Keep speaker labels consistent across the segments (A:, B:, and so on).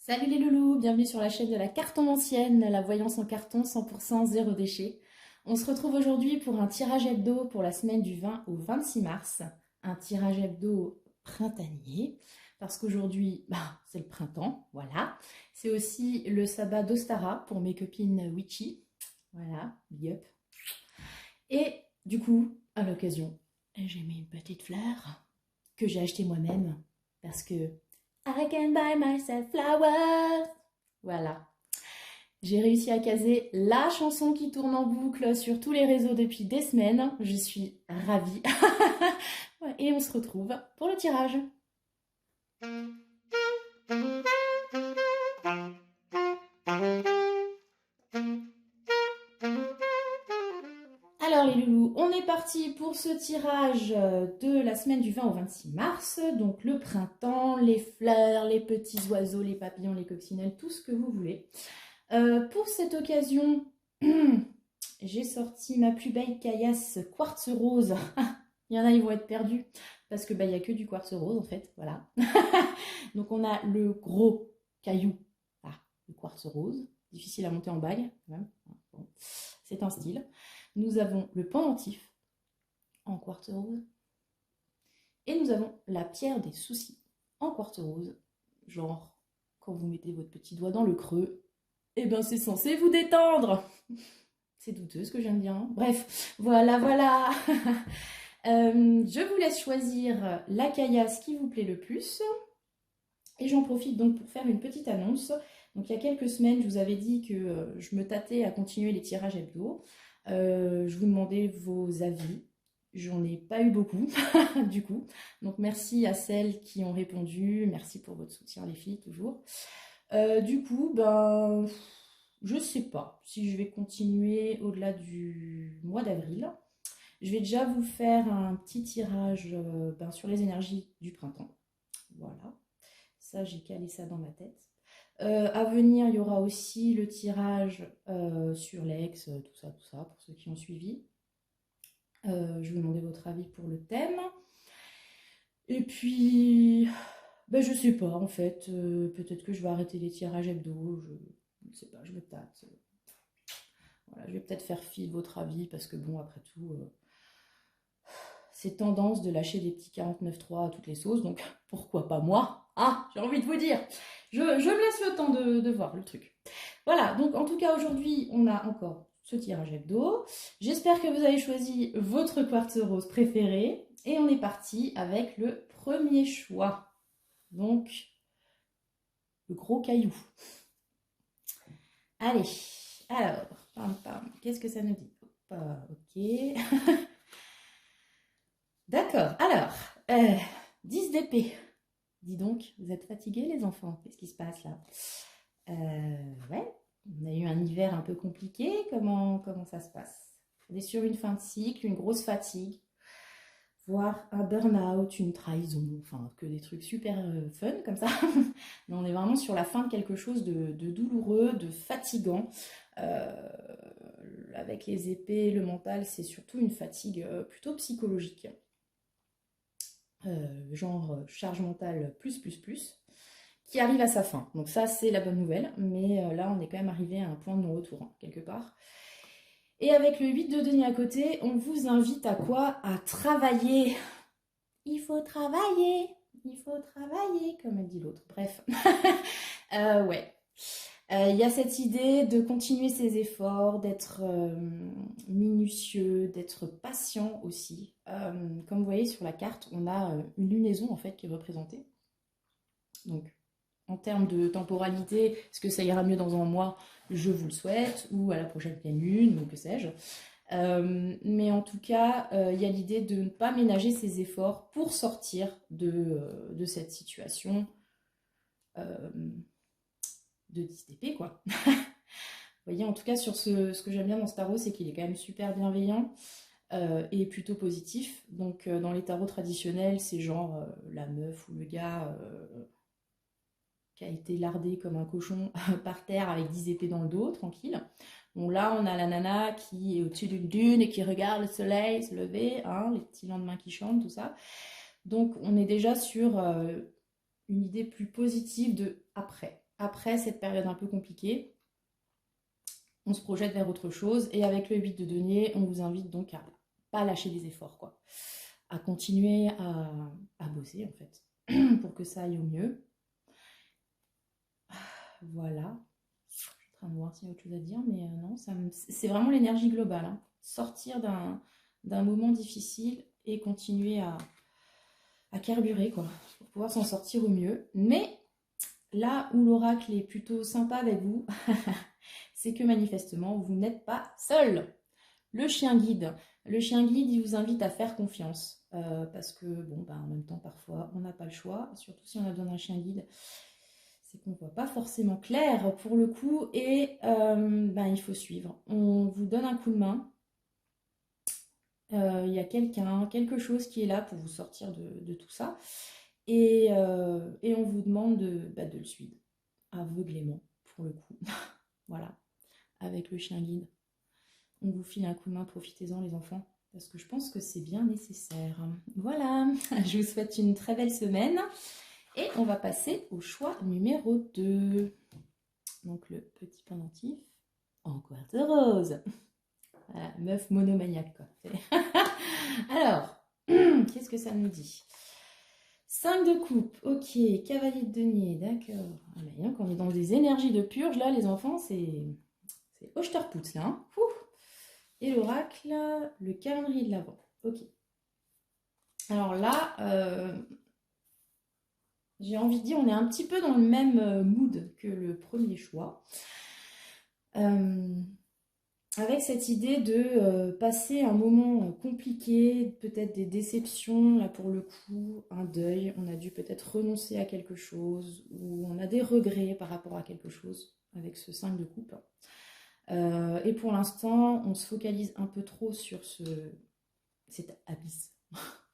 A: Salut les loulous, bienvenue sur la chaîne de la cartomancienne, la voyance en carton 100% zéro déchet. On se retrouve aujourd'hui pour un tirage hebdo pour la semaine du 20 au 26 mars. Un tirage hebdo printanier, parce qu'aujourd'hui, c'est le printemps, voilà. C'est aussi le sabbat d'Ostara pour mes copines Witchy. Voilà, big up. Et du coup, à l'occasion, j'ai mis une petite fleur que j'ai achetée moi-même, parce que I can buy myself flowers. Voilà. J'ai réussi à caser la chanson qui tourne en boucle sur tous les réseaux depuis des semaines. Je suis ravie. Ouais, et on se retrouve pour le tirage. Alors les loulous, on est parti pour ce tirage de la semaine du 20 au 26 mars. Donc le printemps, les fleurs, les petits oiseaux, les papillons, les coccinelles, tout ce que vous voulez. Pour cette occasion, j'ai sorti ma plus belle caillasse quartz rose. Il y en a, ils vont être perdus parce que il n'y a que du quartz rose en fait, voilà. Donc on a le gros caillou, le quartz rose, difficile à monter en bague, quand même. Bon, c'est un style. Nous avons le pendentif en quartz rose et nous avons la pierre des soucis en quartz rose. Genre, quand vous mettez votre petit doigt dans le creux, eh ben c'est censé vous détendre. C'est douteux ce que je viens de dire. Hein. Bref, voilà, voilà. Je vous laisse choisir la caillasse qui vous plaît le plus. Et j'en profite donc pour faire une petite annonce. Donc il y a quelques semaines, je vous avais dit que je me tâtais à continuer les tirages hebdo. Je vous demandais vos avis. J'en ai pas eu beaucoup, du coup. Donc merci à celles qui ont répondu. Merci pour votre soutien, les filles, toujours. Du coup, je sais pas si je vais continuer au-delà du mois d'avril. Je vais déjà vous faire un petit tirage sur les énergies du printemps. Voilà. Ça, j'ai calé ça dans ma tête. À venir, il y aura aussi le tirage sur l'ex, tout ça, pour ceux qui ont suivi. Je vais vous demander votre avis pour le thème. Et puis, je sais pas, en fait. Peut-être que je vais arrêter les tirages hebdo. Je ne sais pas, je me tâte. Voilà, je vais peut-être faire fi de votre avis, parce que bon, après tout, c'est tendance de lâcher des petits 49.3 à toutes les sauces, donc pourquoi pas moi? Ah, j'ai envie de vous dire. Je me laisse le temps de voir le truc. Voilà, donc en tout cas aujourd'hui, on a encore ce tirage hebdo. J'espère que vous avez choisi votre quartz rose préféré. Et on est parti avec le premier choix. Donc, le gros caillou. Allez, alors, qu'est-ce que ça nous dit? Ok. D'accord, alors, 10 d'épée. Dis donc, vous êtes fatigués les enfants? Qu'est-ce qui se passe là? Ouais, on a eu un hiver un peu compliqué. Comment ça se passe? On est sur une fin de cycle, une grosse fatigue, voire un burn-out, une trahison, enfin que des trucs super fun comme ça. Mais on est vraiment sur la fin de quelque chose de douloureux, de fatigant. Euh, avec les épées, le mental, c'est surtout une fatigue plutôt psychologique. Genre charge mentale plus, qui arrive à sa fin. Donc ça, c'est la bonne nouvelle, mais là, on est quand même arrivé à un point de non-retour, hein, quelque part. Et avec le 8 de denier à côté, on vous invite à quoi? À travailler. Il faut travailler, comme elle dit l'autre. Bref. Ouais. Il y a cette idée de continuer ses efforts, d'être minutieux, d'être patient aussi. Comme vous voyez sur la carte, on a une lunaison en fait qui est représentée. Donc, en termes de temporalité, est-ce que ça ira mieux dans un mois? Je vous le souhaite, ou à la prochaine pleine lune, ou que sais-je. Mais en tout cas, il y a l'idée de ne pas ménager ses efforts pour sortir de cette situation de 10 TP, quoi. Vous voyez, en tout cas, sur ce que j'aime bien dans ce tarot, c'est qu'il est quand même super bienveillant et plutôt positif. Donc, dans les tarots traditionnels, c'est genre la meuf ou le gars qui a été lardé comme un cochon par terre avec 10 épées dans le dos, tranquille. Bon, là, on a la nana qui est au-dessus d'une dune et qui regarde le soleil se lever, hein, les petits lendemains qui chantent, tout ça. Donc, on est déjà sur une idée plus positive de après. après cette période un peu compliquée, on se projette vers autre chose. Et avec le 8 de denier, on vous invite donc à pas lâcher des efforts, quoi. À continuer à bosser, en fait, pour que ça aille au mieux. Voilà. Je suis en train de voir s'il y a autre chose à dire, mais non, c'est vraiment l'énergie globale. Hein. Sortir d'un moment difficile et continuer à carburer, quoi, pour pouvoir s'en sortir au mieux. Mais là où l'oracle est plutôt sympa avec vous, c'est que manifestement, vous n'êtes pas seul. Le chien guide. Le chien guide, il vous invite à faire confiance. Parce que, bon, en même temps, parfois, on n'a pas le choix. Surtout si on a besoin d'un chien guide. C'est qu'on ne voit pas forcément clair pour le coup. Et il faut suivre. On vous donne un coup de main. Il y a quelque chose qui est là pour vous sortir de tout ça. Et on vous demande de le suivre. Aveuglément, pour le coup. Voilà. Avec le chien guide. On vous file un coup de main, profitez-en les enfants, parce que je pense que c'est bien nécessaire. Voilà, je vous souhaite une très belle semaine. Et on va passer au choix numéro 2. Donc le petit pendentif en quartz rose. Voilà, meuf monomaniaque quoi. Alors, qu'est-ce que ça nous dit ? 5 de coupe, ok, cavalier de denier, d'accord. Ah, bien, quand on est dans des énergies de purge, là les enfants, c'est Osterputz là. Hein. Et l'oracle, le calendrier de l'Avent. Ok. Alors là, j'ai envie de dire, on est un petit peu dans le même mood que le premier choix. Avec cette idée de passer un moment compliqué, peut-être des déceptions, là pour le coup, un deuil, on a dû peut-être renoncer à quelque chose, ou on a des regrets par rapport à quelque chose avec ce 5 de coupe. Et pour l'instant, on se focalise un peu trop sur cet abysse.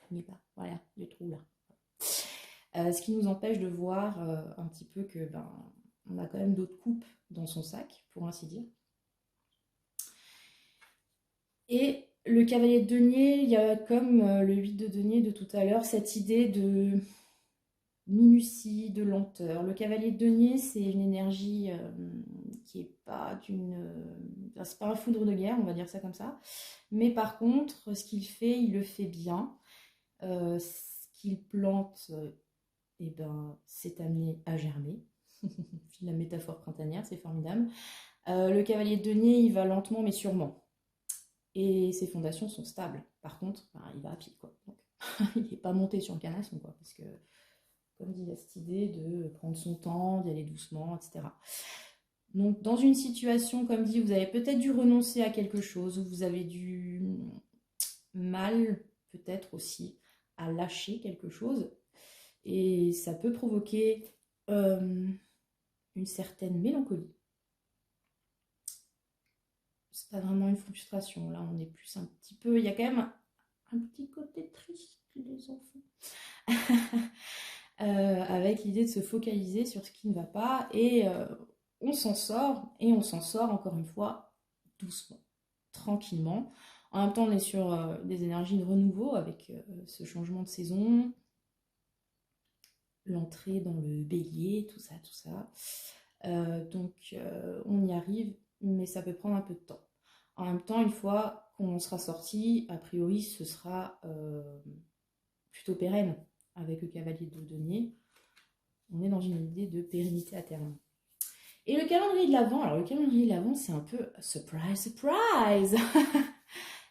A: Mais là, voilà, le trou là. Ce qui nous empêche de voir un petit peu que on a quand même d'autres coupes dans son sac, pour ainsi dire. Et le cavalier de denier, il y a comme le 8 de denier de tout à l'heure, cette idée de minutie, de lenteur. Le cavalier de denier, c'est une énergie qui est pas c'est pas un foudre de guerre, on va dire ça comme ça. Mais par contre, ce qu'il fait, il le fait bien. Ce qu'il plante, c'est amené à germer. La métaphore printanière, c'est formidable. Le cavalier de denier, il va lentement mais sûrement. Et ses fondations sont stables. Par contre, il va à pied, quoi. Donc, il n'est pas monté sur le canasson, quoi. Parce que, comme dit, il y a cette idée de prendre son temps, d'y aller doucement, etc. Donc, dans une situation, comme dit, vous avez peut-être dû renoncer à quelque chose, ou vous avez dû mal, peut-être aussi, à lâcher quelque chose. Et ça peut provoquer une certaine mélancolie. C'est pas vraiment une frustration. Là, on est plus un petit peu... Il y a quand même un petit côté triste, les enfants. Avec l'idée de se focaliser sur ce qui ne va pas. Et on s'en sort. Et on s'en sort, encore une fois, doucement, tranquillement. En même temps, on est sur des énergies de renouveau avec ce changement de saison. L'entrée dans le bélier, tout ça, tout ça. Donc, on y arrive, mais ça peut prendre un peu de temps. En même temps, une fois qu'on sera sorti, a priori, ce sera plutôt pérenne avec le cavalier de denier. On est dans une idée de pérennité à terme. Et le calendrier de l'Avent, alors le calendrier de l'Avent, c'est un peu surprise, surprise.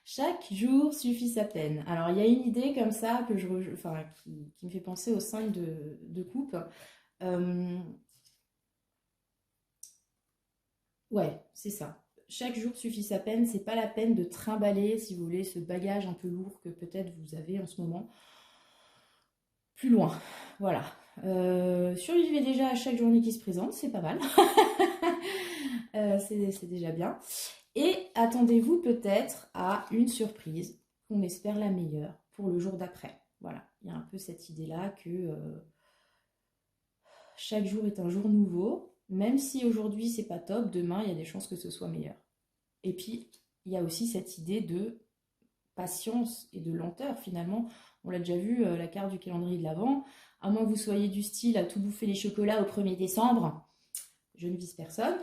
A: Chaque jour suffit sa peine. Alors, il y a une idée comme ça que qui me fait penser au 5 de coupe. Ouais, c'est ça. Chaque jour suffit sa peine. C'est pas la peine de trimballer, si vous voulez, ce bagage un peu lourd que peut-être vous avez en ce moment. Plus loin. Voilà. Survivez déjà à chaque journée qui se présente, c'est pas mal. C'est déjà bien. Et attendez-vous peut-être à une surprise, qu'on espère la meilleure, pour le jour d'après. Voilà, il y a un peu cette idée-là que chaque jour est un jour nouveau. Même si aujourd'hui c'est pas top, demain il y a des chances que ce soit meilleur. Et puis il y a aussi cette idée de patience et de lenteur finalement. On l'a déjà vu, la carte du calendrier de l'Avent. À moins que vous soyez du style à tout bouffer les chocolats au 1er décembre, je ne vise personne,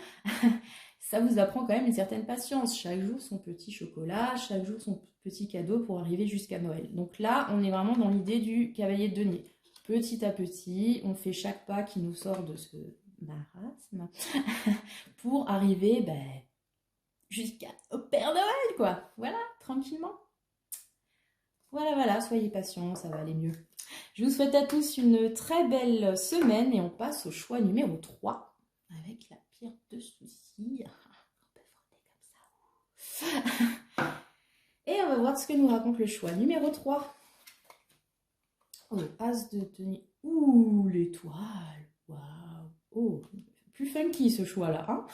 A: ça vous apprend quand même une certaine patience. Chaque jour son petit chocolat, chaque jour son petit cadeau pour arriver jusqu'à Noël. Donc là, on est vraiment dans l'idée du cavalier de denier. Petit à petit, on fait chaque pas qui nous sort de ce marasme pour arriver jusqu'au Père Noël, quoi. Voilà, tranquillement. Voilà, soyez patients, ça va aller mieux. Je vous souhaite à tous une très belle semaine et on passe au choix numéro 3 avec la pierre de soucis. On peut frotter comme ça. Et on va voir ce que nous raconte le choix numéro 3. Oh, as de denier. Ouh, l'étoile. Waouh. Oh, plus funky ce choix-là. Hein.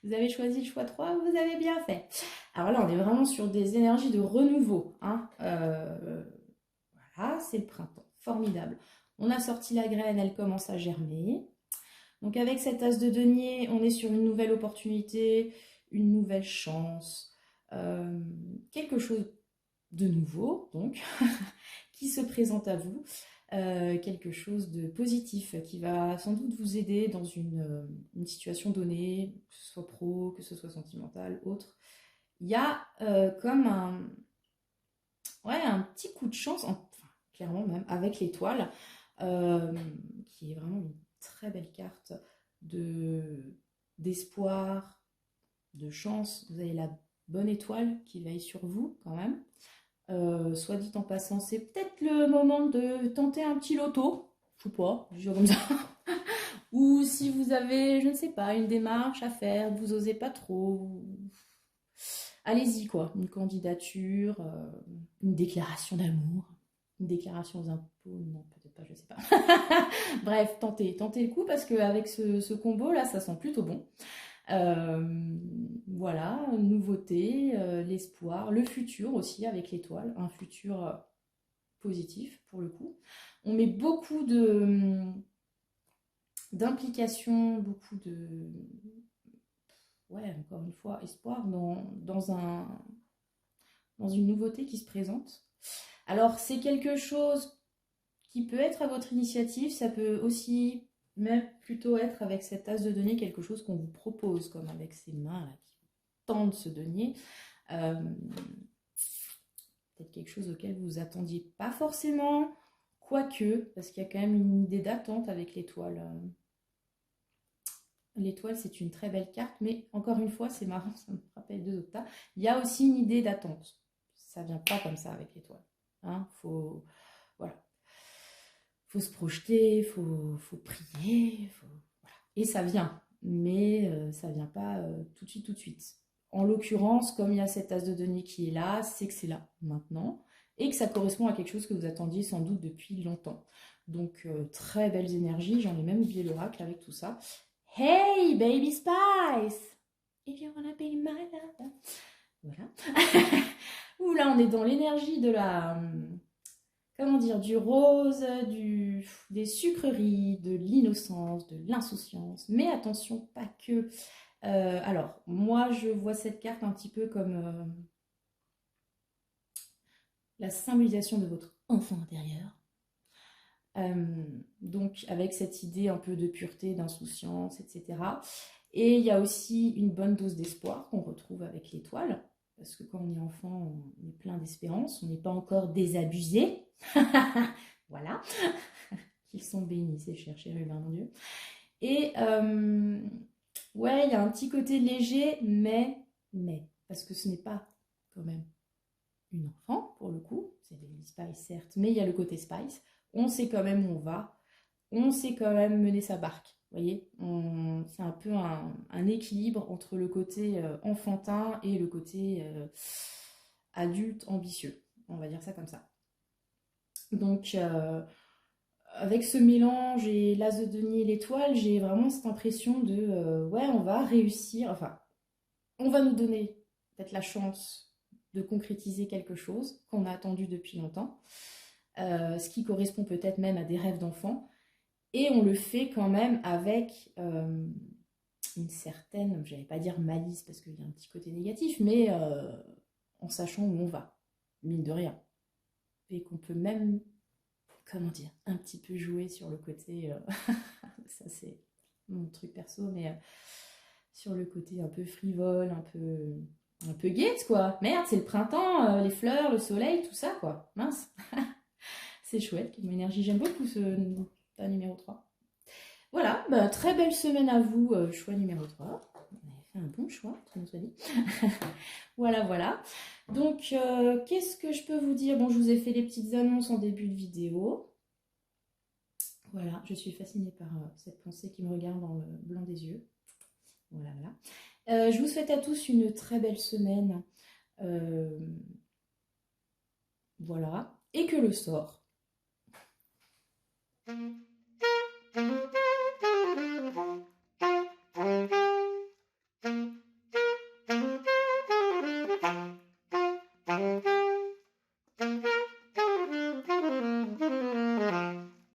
A: Vous avez choisi le choix 3, vous avez bien fait. Alors là, on est vraiment sur des énergies de renouveau. Hein. Voilà, c'est le printemps. Formidable. On a sorti la graine, elle commence à germer. Donc avec cette as de denier, on est sur une nouvelle opportunité, une nouvelle chance, quelque chose de nouveau, donc, qui se présente à vous, quelque chose de positif qui va sans doute vous aider dans une situation donnée, que ce soit pro, que ce soit sentimental, autre. Il y a comme un petit coup de chance, enfin, clairement même, avec l'étoile, qui est vraiment une très belle carte d'espoir, de chance. Vous avez la bonne étoile qui veille sur vous quand même. Soit dit en passant, c'est peut-être le moment de tenter un petit loto. Je sais pas, je dis comme ça. Ou si vous avez, je ne sais pas, une démarche à faire, vous osez pas trop. Allez-y quoi, une candidature, une déclaration d'amour, une déclaration aux impôts, non peut-être pas, je sais pas. Bref, tentez le coup parce qu'avec ce combo là, ça sent plutôt bon. Voilà, nouveauté, l'espoir, le futur aussi avec l'étoile, un futur positif pour le coup. On met beaucoup d'implication, beaucoup de, ouais, encore une fois, espoir dans une nouveauté qui se présente. Alors c'est quelque chose qui peut être à votre initiative, ça peut aussi même plutôt être avec cette as de denier quelque chose qu'on vous propose, comme avec ces mains là, qui tendent ce denier. Peut-être quelque chose auquel vous vous attendiez pas forcément, quoique, parce qu'il y a quand même une idée d'attente avec l'étoile. L'étoile, c'est une très belle carte, mais encore une fois, c'est marrant, ça me rappelle deux octas. Il y a aussi une idée d'attente. Ça vient pas comme ça avec l'étoile. Hein, voilà. Faut se projeter, faut prier, voilà. Et ça vient, mais ça vient pas tout de suite. En l'occurrence, comme il y a cette as de denier qui est là, c'est que c'est là maintenant et que ça correspond à quelque chose que vous attendiez sans doute depuis longtemps. Donc très belles énergies, j'en ai même oublié l'oracle avec tout ça. Hey baby spice, if you wanna be my lover. Voilà. Ouh là, on est dans l'énergie de la comment dire, du rose, des sucreries, de l'innocence, de l'insouciance. Mais attention, pas que. Alors, moi, je vois cette carte un petit peu comme la symbolisation de votre enfant intérieur. Donc, avec cette idée un peu de pureté, d'insouciance, etc. Et il y a aussi une bonne dose d'espoir qu'on retrouve avec l'étoile. Parce que quand on est enfant, on est plein d'espérance, on n'est pas encore désabusé. Voilà. Qu'ils sont bénis, ces chers chérubins, mon Dieu. Et ouais, il y a un petit côté léger, mais, parce que ce n'est pas quand même une enfant, pour le coup. C'est Baby Spice, certes, mais il y a le côté Spice. On sait quand même où on va. On sait quand même mener sa barque. Vous voyez, c'est un peu un équilibre entre le côté enfantin et le côté adulte ambitieux. On va dire ça comme ça. Donc, avec ce mélange et l'as de denier et l'étoile, j'ai vraiment cette impression de ouais, on va réussir, enfin, on va nous donner peut-être la chance de concrétiser quelque chose qu'on a attendu depuis longtemps, ce qui correspond peut-être même à des rêves d'enfant. Et on le fait quand même avec une certaine, je n'allais pas dire malice parce qu'il y a un petit côté négatif, mais en sachant où on va, mine de rien. Et qu'on peut même, comment dire, un petit peu jouer sur le côté, ça c'est mon truc perso, mais sur le côté un peu frivole, un peu gaze, quoi. Merde, c'est le printemps, les fleurs, le soleil, tout ça, quoi. Mince. C'est chouette, mon énergie. J'aime beaucoup ta numéro 3. Voilà, bah, très belle semaine à vous, choix numéro 3. On avait fait un bon choix, tout le monde soit dit. Voilà, voilà. Donc, qu'est-ce que je peux vous dire? Bon, je vous ai fait des petites annonces en début de vidéo. Voilà, je suis fascinée par cette pensée qui me regarde dans le blanc des yeux. Voilà, voilà. Je vous souhaite à tous une très belle semaine. Voilà. Et que le sort